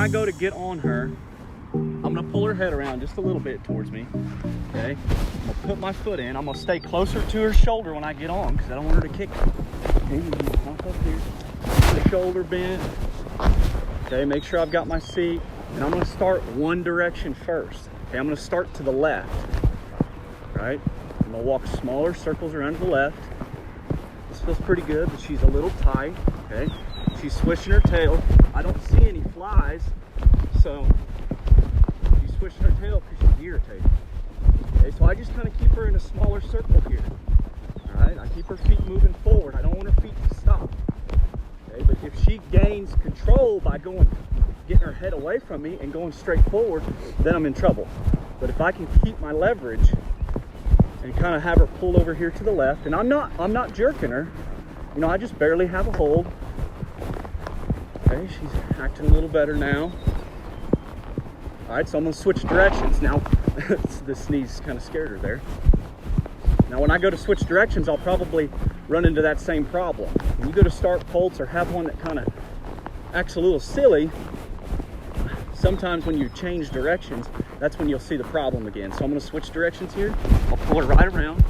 I go to get on her, I'm gonna pull her head around just a little bit towards me, okay? I'm gonna put my foot in. I'm gonna stay closer to her shoulder when I get on because I don't want her to kick me. Okay, I'm gonna hop up here, the shoulder bent. Okay, make sure I've got my seat. And I'm gonna start one direction first. Okay, I'm gonna start to the left, right? I'm gonna walk smaller circles around to the left. This feels pretty good, but she's a little tight, okay? She's swishing her tail. I don't see any flies, so she's swishing her tail because she's irritated. Okay, so I just kind of keep her in a smaller circle here, all right? I keep her feet moving forward. I don't want her feet to stop, okay? But if she gains control by getting her head away from me and going straight forward, then I'm in trouble. But if I can keep my leverage and kind of have her pull over here to the left, and I'm not jerking her, you know, I just barely have a hold. Okay, she's acting a little better now. All right, so I'm gonna switch directions now. The sneeze kind of scared her there. Now when I go to switch directions, I'll probably run into that same problem. When you go to start colts or have one that kind of acts a little silly, sometimes when you change directions, that's when you'll see the problem again. So I'm gonna switch directions here. I'll pull her right around.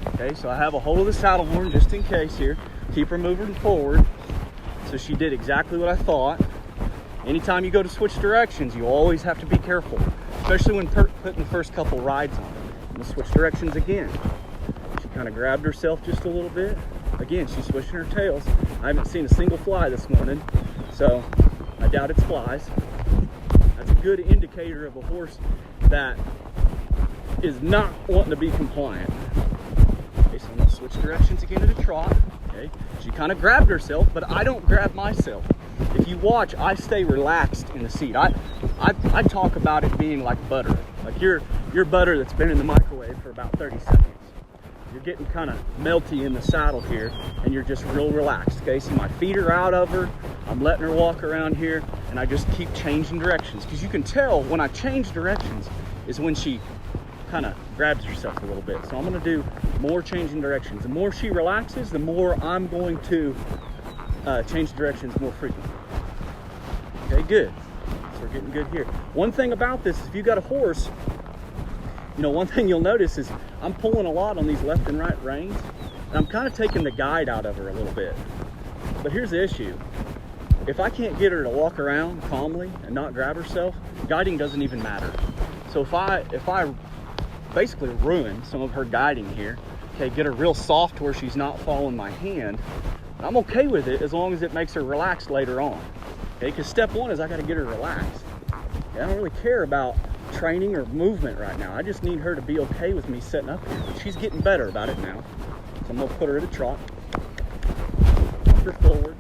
Okay, so I have a hold of the saddle horn just in case here. Keep her moving forward. So she did exactly what I thought. Anytime you go to switch directions, you always have to be careful, especially when putting the first couple rides on. I'm gonna switch directions again. She kind of grabbed herself just a little bit. Again, she's swishing her tails. I haven't seen a single fly this morning, so I doubt it's flies. That's a good indicator of a horse that is not wanting to be compliant. Okay, so I'm gonna switch directions again at a trot. Okay, she kind of grabbed herself, but I don't grab myself. If you watch, I stay relaxed in the seat. I talk about it being like butter, like your butter that's been in the microwave for about 30 seconds. You're getting kind of melty in the saddle here, and you're just real relaxed. Okay, so my feet are out of her. I'm letting her walk around here, and I just keep changing directions, because you can tell when I change directions is when she kind of grabs herself a little bit. So I'm going to do more changing directions. The more she relaxes, the more I'm going to change directions more frequently. Okay, good. So we're getting good here. One thing about this is if you've got a horse, you know, one thing you'll notice is I'm pulling a lot on these left and right reins, and I'm kind of taking the guide out of her a little bit. But here's the issue. If I can't get her to walk around calmly and not grab herself, guiding doesn't even matter. So if I basically ruin some of her guiding here, okay, get her real soft where she's not following my hand, I'm okay with it as long as it makes her relaxed later on. Okay, because step one is I got to get her relaxed. Okay, I don't really care about training or movement right now. I just need her to be okay with me setting up here. She's getting better about it now. So I'm gonna put her at a trot. Walk her forward.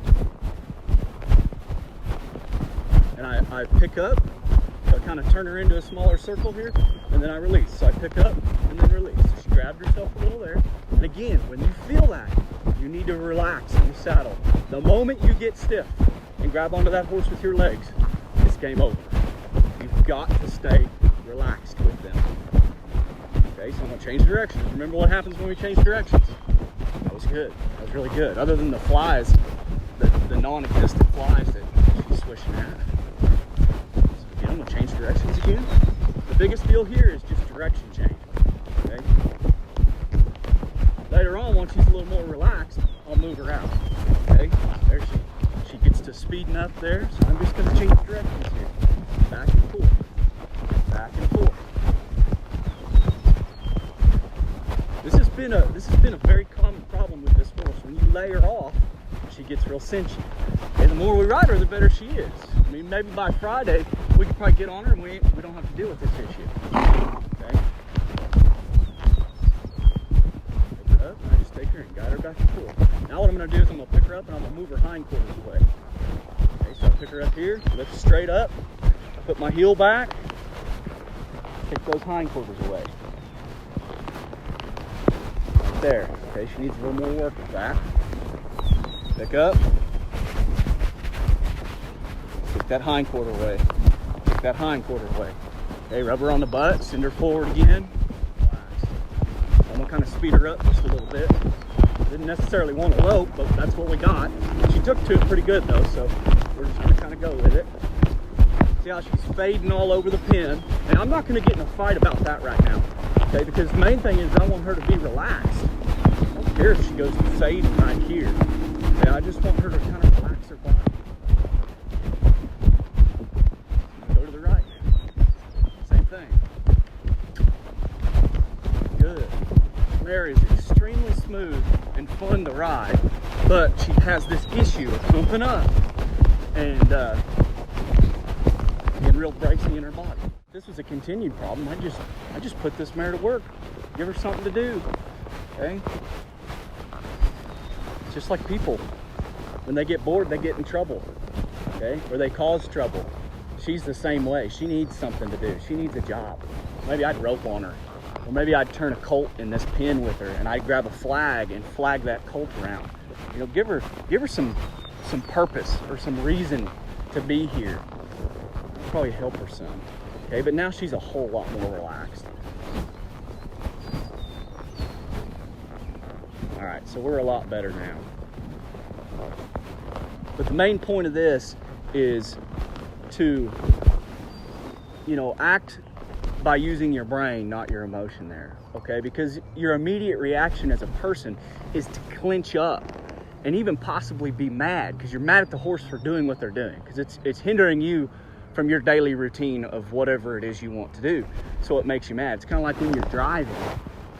And I pick up. So I kind of turn her into a smaller circle here, and then I release. So I pick up and then release. So she grabbed herself a little there. And again, when you feel that, you need to relax in the saddle. The moment you get stiff and grab onto that horse with your legs, it's game over. You've got to stay relaxed with them. Okay, so I'm gonna change directions. Remember what happens when we change directions? That was good. That was really good. Other than the flies, the non-existent flies that she's swishing at. So again, I'm gonna change directions again. The biggest deal here is just direction change. Okay. Later on, once she's a little more relaxed, I'll move her out. Okay, there she gets to speeding up there. So I'm just gonna change directions here. Back and forth. Back and forth. This has been a very common problem with this horse. When you lay her off, she gets real cinchy. And the more we ride her, the better she is. I mean, maybe by Friday we could probably get on her and we don't have to deal with this issue. Okay. Pick her up, and I just take her and guide her back and forth. Now what I'm going to do is I'm going to pick her up and I'm going to move her hindquarters away. Okay, so I pick her up here, lift straight up. Put my heel back, kick those hindquarters away. Right there. Okay, she needs a little more work with that. Pick up. Kick that hindquarter away. Kick that hindquarter away. Okay, rub her on the butt, send her forward again. Relax. I'm gonna kind of speed her up just a little bit. Didn't necessarily want to lope, but that's what we got. She took to it pretty good though, so we're just gonna kind of go with it. See how she's fading all over the pin? And I'm not gonna get in a fight about that right now, okay? Because the main thing is I want her to be relaxed. I don't care if she goes fading right here. Okay? I just want her to kind of relax her body. Go to the right. Same thing. Good. Mare is extremely smooth and fun to ride, but she has this issue of pumping up and getting real bracing in her body. If this was a continued problem, I just put this mare to work, give her something to do. Okay? It's just like people. When they get bored, they get in trouble. Okay? Or they cause trouble. She's the same way. She needs something to do. She needs a job. Maybe I'd rope on her. Or maybe I'd turn a colt in this pen with her and I'd grab a flag and flag that colt around. You know, give her some purpose or some reason to be here. Probably help her some. Okay, but now she's a whole lot more relaxed. All right, so we're a lot better now. But the main point of this is to, you know, act by using your brain, not your emotion there, okay? Because your immediate reaction as a person is to clench up and even possibly be mad, because you're mad at the horse for doing what they're doing, because it's hindering you from your daily routine of whatever it is you want to do. So it makes you mad. It's kind of like when you're driving,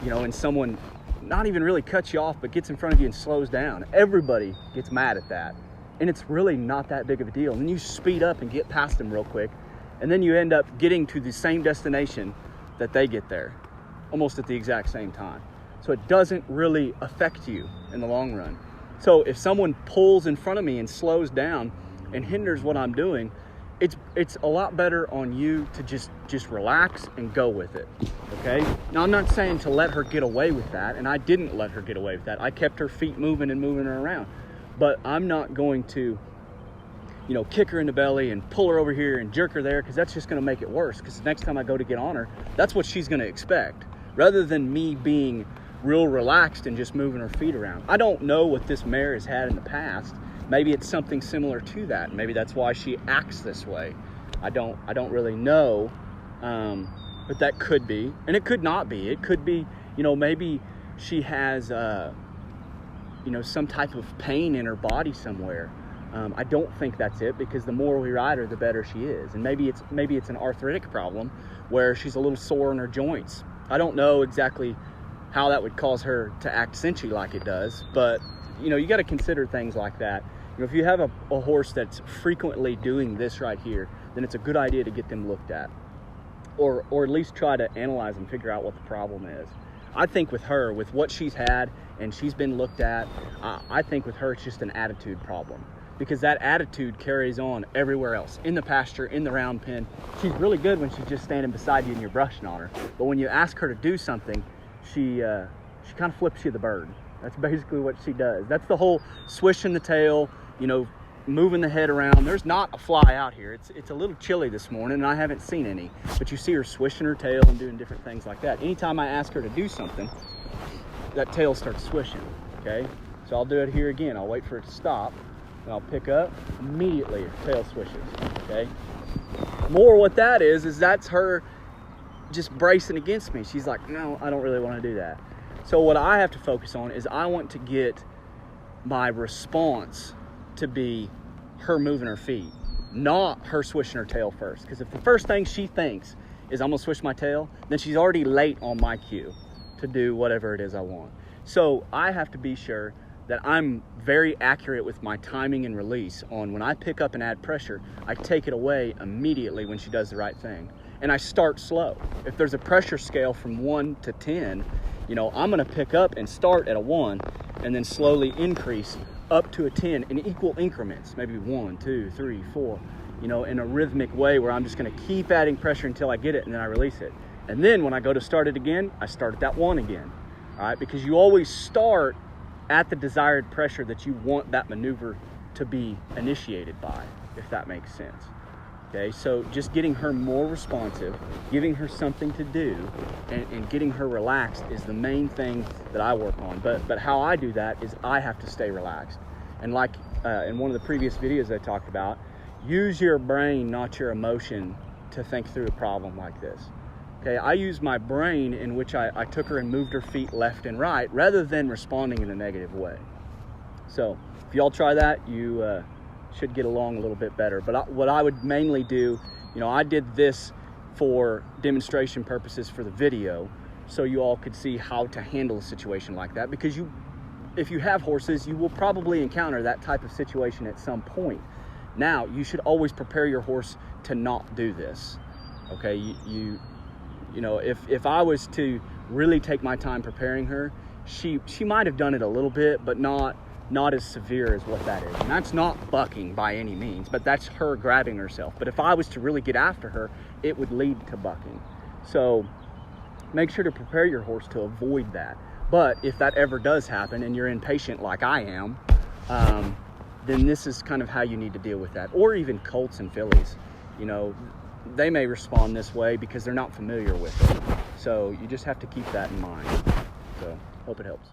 you know, and someone not even really cuts you off, but gets in front of you and slows down. Everybody gets mad at that. And it's really not that big of a deal. And then you speed up and get past them real quick. And then you end up getting to the same destination that they get there, almost at the exact same time. So it doesn't really affect you in the long run. So if someone pulls in front of me and slows down and hinders what I'm doing, it's a lot better on you to just relax and go with it, okay? Now, I'm not saying to let her get away with that, and I didn't let her get away with that. I kept her feet moving and moving her around. But I'm not going to, you know, kick her in the belly and pull her over here and jerk her there, because that's just going to make it worse. Because the next time I go to get on her, that's what she's going to expect, rather than me being real relaxed and just moving her feet around. I don't know what this mare has had in the past. Maybe it's something similar to that. Maybe that's why she acts this way. I don't really know, but that could be, and it could not be. It could be, you know, maybe she has, you know, some type of pain in her body somewhere. I don't think that's it, because the more we ride her, the better she is. And maybe it's an arthritic problem where she's a little sore in her joints. I don't know exactly how that would cause her to act cinchy like it does, but you know, you got to consider things like that. You know, if you have a horse that's frequently doing this right here, then it's a good idea to get them looked at, or at least try to analyze and figure out what the problem is. I think with her, with what she's had and she's been looked at, I think with her it's just an attitude problem, because that attitude carries on everywhere else, in the pasture, in the round pen. She's really good when she's just standing beside you and you're brushing on her, but when you ask her to do something, she kind of flips you the bird. That's basically what she does. That's the whole swishing the tail, you know, moving the head around. There's not a fly out here. It's a little chilly this morning and I haven't seen any, but you see her swishing her tail and doing different things like that. Anytime I ask her to do something, that tail starts swishing, okay? So I'll do it here again. I'll wait for it to stop and I'll pick up. Immediately her tail swishes, okay? More what that is that's her just bracing against me. She's like, no, I don't really want to do that. So what I have to focus on is I want to get my response to be her moving her feet, not her swishing her tail first. Because if the first thing she thinks is I'm gonna swish my tail, then she's already late on my cue to do whatever it is I want. So I have to be sure that I'm very accurate with my timing and release on when I pick up and add pressure, I take it away immediately when she does the right thing. And I start slow. If there's a pressure scale from 1 to 10, you know, I'm gonna pick up and start at a 1 and then slowly increase up to a 10 in equal increments, maybe 1, 2, 3, 4, you know, in a rhythmic way where I'm just gonna keep adding pressure until I get it and then I release it. And then when I go to start it again, I start at that 1 again, all right? Because you always start at the desired pressure that you want that maneuver to be initiated by, if that makes sense. Okay, so just getting her more responsive, giving her something to do, and getting her relaxed is the main thing that I work on. But how I do that is I have to stay relaxed. And like in one of the previous videos I talked about, use your brain, not your emotion, to think through a problem like this. Okay, I used my brain in which I took her and moved her feet left and right rather than responding in a negative way. So if y'all try that, you should get along a little bit better. But what I would mainly do, I did this for demonstration purposes for the video, so you all could see how to handle a situation like that, because if you have horses, you will probably encounter that type of situation at some point. Now, you should always prepare your horse to not do this. Okay, if I was to really take my time preparing her, she might have done it a little bit, but not as severe as what that is. And that's not bucking by any means, but that's her grabbing herself. But if I was to really get after her, it would lead to bucking. So make sure to prepare your horse to avoid that. But if that ever does happen and you're impatient like I am, then this is kind of how you need to deal with that. Or even colts and fillies, they may respond this way because they're not familiar with it. So you just have to keep that in mind. So hope it helps.